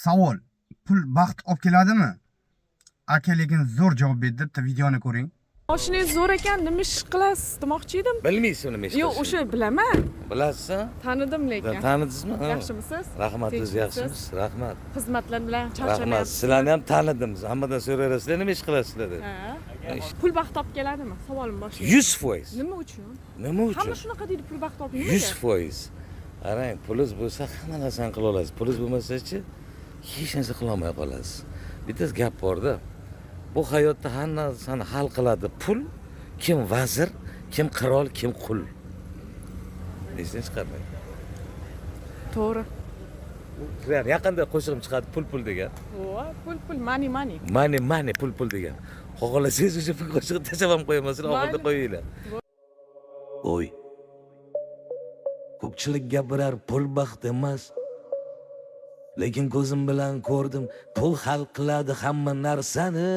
Savol. Pul baxt olib keladimi? Aka lekin zo'r javob berdi. Bitta videoni ko'ring. Moshinangiz zo'r ekan, nima ish qilasiz demoqchi edim. Bilmaysan nima ish Yo'q, qilishni. o'sha bilaman. Bilasizmi? Tanidim lekin. Tanidingizmi? Yaxshimisiz? Rahmat, o'zi Tinchmisiz? yaxshimisiz? Rahmat. Xizmatlar bilan Rahmat. charchamayapsiz. Sizlarni ham tanidim. Hammadan so'rayapsizlar, nima ish qilasizlar deb. Ha. Pul baxt olib keladimi? Savolim boshqa. 100%. Nima uchun? Nima Hamma uchun? shunaqa deydi, pul baxt olib nimaga? 100%. Qarang, pulingiz bo'lsa hamma narsani qila olasiz. Pulingiz bo'lmasa-chi, hech narsa qila olmay qolasiz. Bitta gap bor-da. Bu hayotda hamma narsani hal qiladi pul. Kim vazir, kim qirol, kim qul. Esdan chiqarmang. To'g'ri. Yaqinda qo'shig'im chiqadi pul degan. Pul, money. Money pul degan. Xohlasangiz o'sha pul qo'shig'ini tashlab ham qo'yaman, oxirida qo'yinglar. Oy. Ko'pchilik gapirar pul baxt emas. Lekin ko'zim bilan ko'rdim, pul hal qiladi hamma narsani.